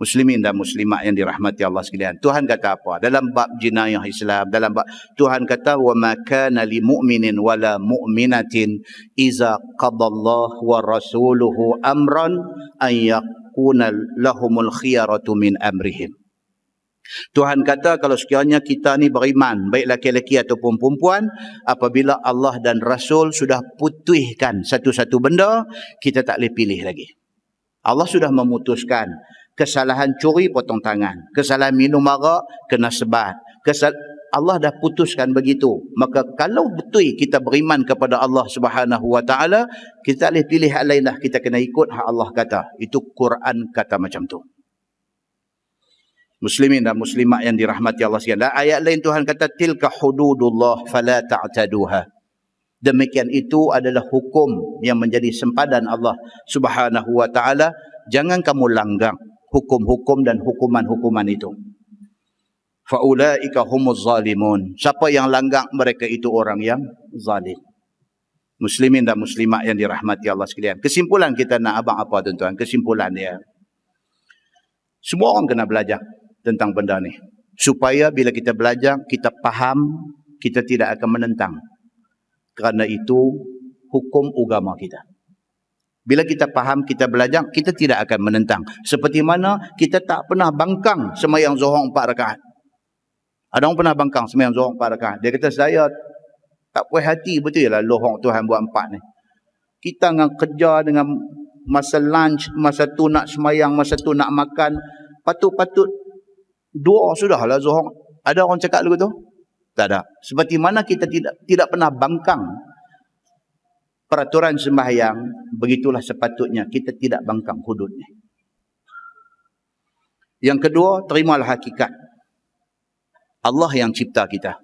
Muslimin dan muslimat yang dirahmati Allah sekalian. Tuhan kata apa? Dalam bab jenayah Islam, dalam bab Tuhan kata wa ma kana lil mu'minin wala mu'minatin iza qadallahu wa rasuluhu amran an yakuna lahumul khiyaratu min amrihim. Tuhan kata kalau sekiranya kita ni beriman, baik laki-laki ataupun perempuan, apabila Allah dan Rasul sudah putuskan satu-satu benda, kita tak boleh pilih lagi. Allah sudah memutuskan kesalahan curi potong tangan, kesalahan minum arak kena sebat. Allah dah putuskan begitu. Maka kalau betul kita beriman kepada Allah Subhanahu Wa Taala, kita tak boleh pilih hak lain dah, kita kena ikut hak Allah kata. Itu Quran kata macam tu. Muslimin dan muslimat yang dirahmati Allah sekalian. Ayat lain Tuhan kata tilka hududullah fala ta'taduha. Demikian itu adalah hukum yang menjadi sempadan Allah Subhanahu Wa Taala. Jangan kamu langgar hukum-hukum dan hukuman-hukuman itu. Faulaika humuz zalimun. Siapa yang langgar mereka itu orang yang zalim. Muslimin dan muslimat yang dirahmati Allah sekalian. Kesimpulan kita nak abang apa tuan-tuan? Kesimpulan dia. Semua orang kena belajar tentang benda ni. Supaya bila kita belajar, kita faham, kita tidak akan menentang. Kerana itu hukum agama kita. Bila kita faham, kita belajar, kita tidak akan menentang. Seperti mana kita tak pernah bangkang sembahyang zuhur 4 rakaat. Ada orang pernah bangkang sembahyang zuhur 4 rakaat. Dia kata saya tak puas hati betul lah lohong Tuhan buat 4 ni. Kita dengan kerja, dengan masa lunch, masa tu nak sembahyang, masa tu nak makan, patut-patut dua sudahlah zuhur. Ada orang cakap begitu? Tak ada. Seperti mana kita tidak pernah bangkang peraturan sembahyang, begitulah sepatutnya kita tidak bangkang hududnya. Yang kedua, terimalah hakikat. Allah yang cipta kita.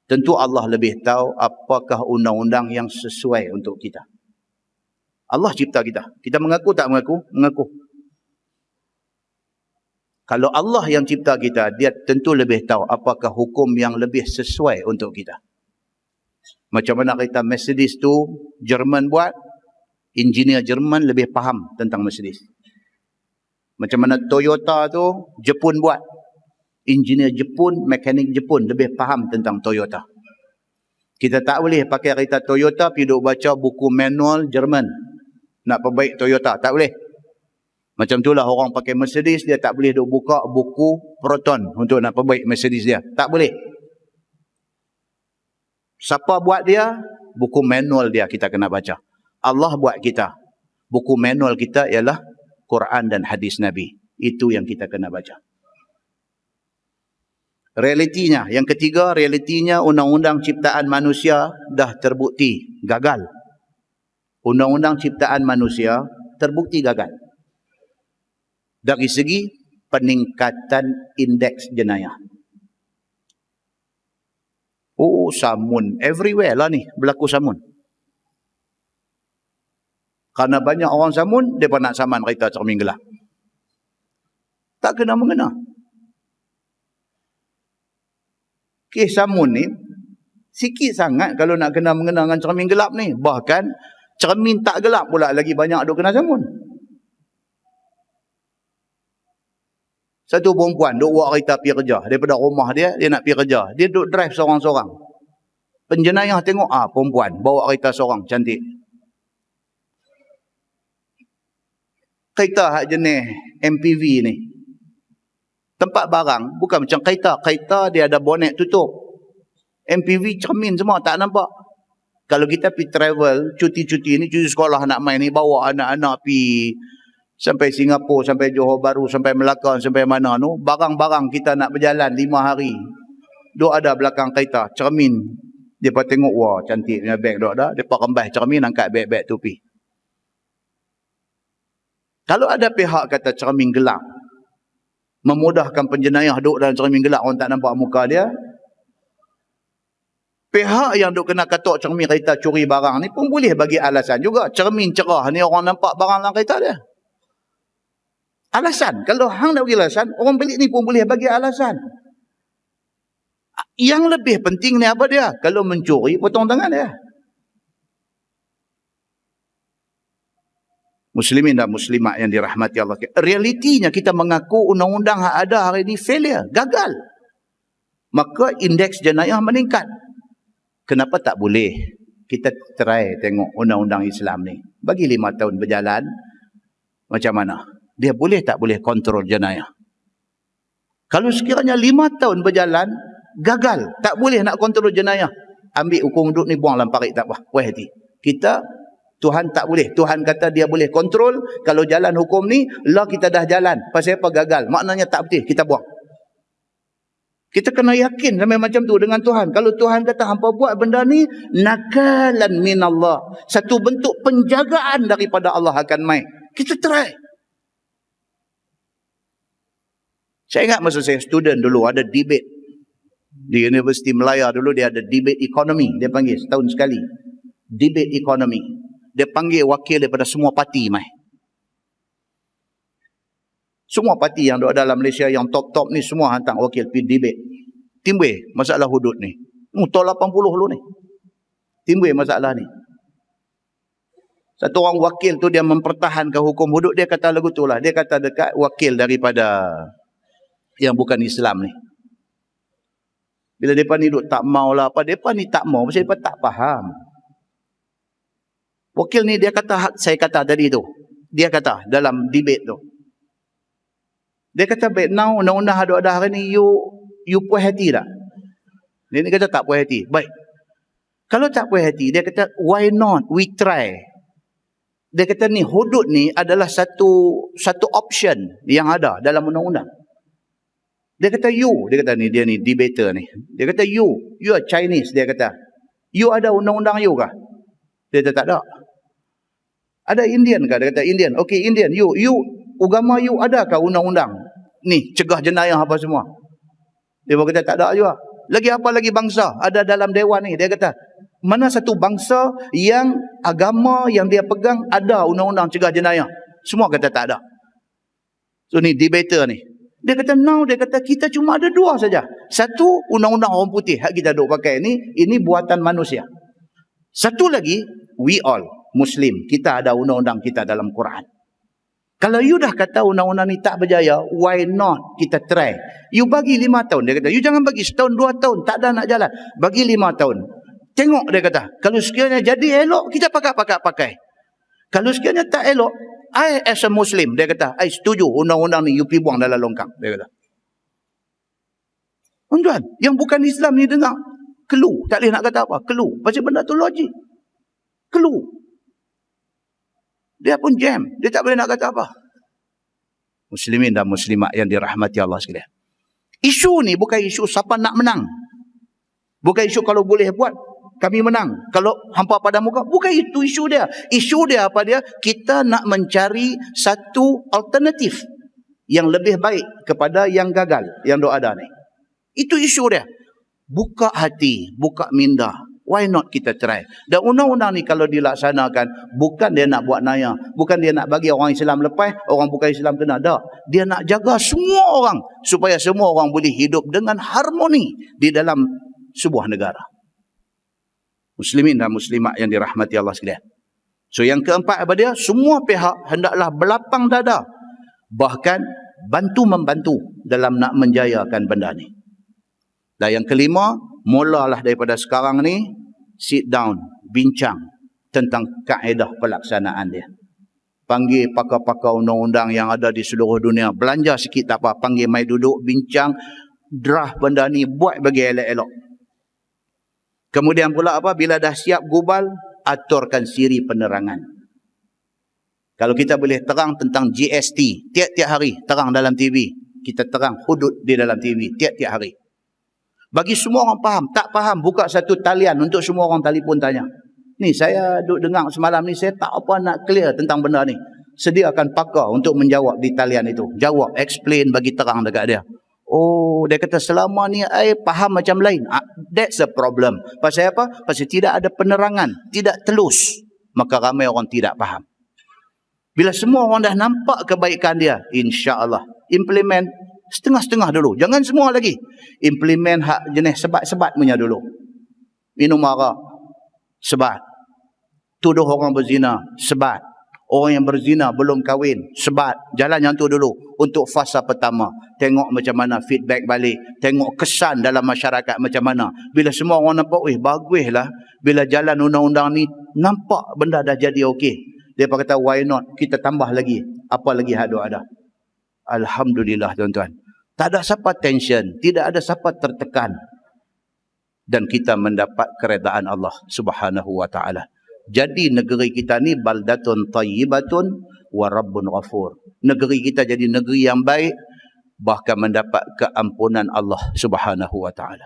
Tentu Allah lebih tahu apakah undang-undang yang sesuai untuk kita. Allah cipta kita. Kita mengaku tak mengaku? Mengaku. Kalau Allah yang cipta kita, dia tentu lebih tahu apakah hukum yang lebih sesuai untuk kita. Macam mana kita Mercedes tu, Jerman buat, engineer Jerman lebih faham tentang Mercedes. Macam mana Toyota tu, Jepun buat, engineer Jepun, mekanik Jepun lebih faham tentang Toyota. Kita tak boleh pakai kereta Toyota, pergi duk baca buku manual Jerman. Nak perbaik Toyota, tak boleh. Macam itulah orang pakai Mercedes, dia tak boleh duk buka buku Proton untuk nak perbaik Mercedes dia. Tak boleh. Siapa buat dia? Buku manual dia kita kena baca. Allah buat kita. Buku manual kita ialah Quran dan hadis Nabi. Itu yang kita kena baca. Realitinya, yang ketiga, realitinya undang-undang ciptaan manusia dah terbukti gagal. Undang-undang ciptaan manusia terbukti gagal. Dari segi peningkatan indeks jenayah. Oh, samun. Everywhere lah ni berlaku samun. Karena banyak orang samun, mereka nak saman kereta cermin gelap. Tak kena mengena. Kes samun ni, sikit sangat kalau nak kena mengena dengan cermin gelap ni. Bahkan, cermin tak gelap pula lagi banyak duk kena samun. Satu perempuan duk buat kereta pergi kerja. Daripada rumah dia, dia nak pergi kerja. Dia duk drive seorang-seorang. Penjenayah tengok, perempuan bawa kereta seorang, cantik. Kereta hak jenis MPV ni. Tempat barang, bukan macam kereta. Kereta dia ada bonet tutup. MPV cermin semua, tak nampak. Kalau kita pergi travel, cuti-cuti ni, cuti sekolah nak main ni, bawa anak-anak pergi sampai Singapura, sampai Johor Bahru, sampai Melaka, sampai mana tu, barang-barang kita nak berjalan 5 hari. Duk ada belakang kereta, cermin. Dia pun tengok, wah cantik punya beg duk ada. Dia pun rembas cermin, angkat beg-beg tu pergi. Kalau ada pihak kata cermin gelap, memudahkan penjenayah duk dalam cermin gelap, orang tak nampak muka dia. Pihak yang duk kena katok cermin kereta curi barang ni pun boleh bagi alasan juga. Cermin cerah ni orang nampak barang dalam kereta dia. Alasan. Kalau hang nak bagi alasan, orang pelik ni pun boleh bagi alasan. Yang lebih penting ni apa dia? Kalau mencuri, potong tangan dia. Muslimin dan muslimat yang dirahmati Allah. Realitinya kita mengaku undang-undang yang ada hari ini failure, gagal. Maka indeks jenayah meningkat. Kenapa tak boleh? Kita try tengok undang-undang Islam ni. Bagi 5 tahun berjalan, macam mana? Dia boleh tak boleh kontrol jenayah? Kalau sekiranya 5 tahun berjalan, gagal, tak boleh nak kontrol jenayah. Ambil hukum duduk ni, buang dalam parit, tak apa. Puas hati. Kita, Tuhan tak boleh. Tuhan kata dia boleh kontrol. Kalau jalan hukum ni, lah kita dah jalan. Pasal apa gagal? Maknanya tak betul, kita buang. Kita kena yakin sampai macam tu dengan Tuhan. Kalau Tuhan kata hampa buat benda ni, nakalan minallah. Satu bentuk penjagaan daripada Allah akan main. Kita try. Saya ingat masa saya student dulu, ada debate. Di Universiti Melaya dulu, dia ada debate ekonomi. Dia panggil setahun sekali. Debate ekonomi. Dia panggil wakil daripada semua parti mai. Semua parti yang ada dalam Malaysia yang top-top ni semua hantar wakil pergi debate. Timbul masalah hudud ni. Tahun 80 dulu ni. Timbul masalah ni. Satu orang wakil tu dia mempertahankan hukum hudud, dia kata lagu tu lah. Dia kata dekat wakil daripada yang bukan Islam ni. Bila mereka ni duduk tak mau lah apa. Mereka ni tak mau. Pasal mereka tak faham. Wakil ni dia kata, saya kata tadi tu. Dia kata dalam debate tu. Dia kata, baik now, undang-undang ada hari ni, you puas hati tak? Dia ni kata tak puas hati. Baik. Kalau tak puas hati, dia kata, why not? We try. Dia kata ni, hudud ni adalah satu option yang ada dalam undang-undang. Dia kata dia kata ni, dia ni debater ni. Dia kata you are Chinese, dia kata. You ada undang-undang you kah? Dia kata tak ada. Ada Indian kah? Dia kata Indian. Okay, Indian, you agama you adakah undang-undang ni cegah jenayah apa semua? Dia kata tak ada juga. Lagi apa lagi bangsa ada dalam dewan ni? Dia kata mana satu bangsa yang agama yang dia pegang ada undang-undang cegah jenayah? Semua kata tak ada. So ni debater ni. Dia kata dia kata kita cuma ada 2 saja. Satu undang-undang orang putih hak kita duk pakai ni, ini buatan manusia. Satu lagi, we all Muslim, kita ada undang-undang kita dalam Quran. Kalau you dah kata undang-undang ni tak berjaya, why not kita try? You bagi 5 tahun, dia kata. You jangan bagi setahun, 2 tahun, tak ada nak jalan. Bagi 5 tahun. Tengok, dia kata. Kalau sekiranya jadi elok, kita pakai. Kalau sekiranya tak elok, I as a Muslim, dia kata, I setuju undang-undang ni you pergi buang dalam longkang, dia kata. Tuan-tuan, yang bukan Islam ni dengar, kelu. Tak boleh nak kata apa, kelu. Pasal benda tu logik. Kelu. Dia pun jam. Dia tak boleh nak kata apa. Muslimin dan muslimat yang dirahmati Allah sekalian. Isu ni bukan isu siapa nak menang. Bukan isu kalau boleh buat, kami menang. Kalau hampa pada muka, bukan itu isu dia. Isu dia apa dia? Kita nak mencari satu alternatif yang lebih baik kepada yang gagal, yang ada ni. Itu isu dia. Buka hati, buka minda. Why not kita try? Dan undang-undang ni kalau dilaksanakan, bukan dia nak buat naya. Bukan dia nak bagi orang Islam lepas, orang bukan Islam kena. Tak. Dia nak jaga semua orang. Supaya semua orang boleh hidup dengan harmoni di dalam sebuah negara. Muslimin dan muslimat yang dirahmati Allah sekalian. So yang keempat apa dia? Semua pihak hendaklah berlapang dada. Bahkan bantu-membantu dalam nak menjayakan benda ni. Dan yang kelima, mulalah daripada sekarang ni, sit down, bincang tentang kaedah pelaksanaan dia. Panggil pakar-pakar undang-undang yang ada di seluruh dunia. Belanja sikit tak apa, panggil mai duduk, bincang, draft benda ni, buat bagi elok-elok. Kemudian pula apa, bila dah siap gubal, aturkan siri penerangan. Kalau kita boleh terang tentang GST, tiap-tiap hari terang dalam TV. Kita terang hudud di dalam TV, tiap-tiap hari. Bagi semua orang faham. Tak faham, buka satu talian untuk semua orang telefon tanya. Ni saya duduk dengar semalam ni, saya tak apa nak clear tentang benda ni. Sediakan pakar untuk menjawab di talian itu. Jawab, explain, bagi terang dekat dia. Oh, dia kata selama ni I faham macam lain. That's the problem. Pasal apa? Pasal tidak ada penerangan. Tidak telus. Maka ramai orang tidak faham. Bila semua orang dah nampak kebaikan dia, insya-Allah implement setengah-setengah dulu. Jangan semua lagi. Implement hak jenis sebat-sebat punya dulu. Minum arak, sebat. Tuduh orang berzina, sebat. Orang yang berzina belum kahwin, sebat, jalan yang tu dulu untuk fasa pertama. Tengok macam mana feedback balik, tengok kesan dalam masyarakat macam mana. Bila semua orang nampak, baguslah. Bila jalan undang-undang ni, nampak benda dah jadi okey. Dia kata, why not? Kita tambah lagi. Apa lagi ada? Alhamdulillah tuan-tuan. Tak ada siapa tension, tidak ada siapa tertekan. Dan kita mendapat keredaan Allah Subhanahu wa ta'ala. Jadi negeri kita ni baldatun tayyibatun wa rabbun ghafur. Negeri kita jadi negeri yang baik, bahkan mendapat keampunan Allah Subhanahu wa ta'ala.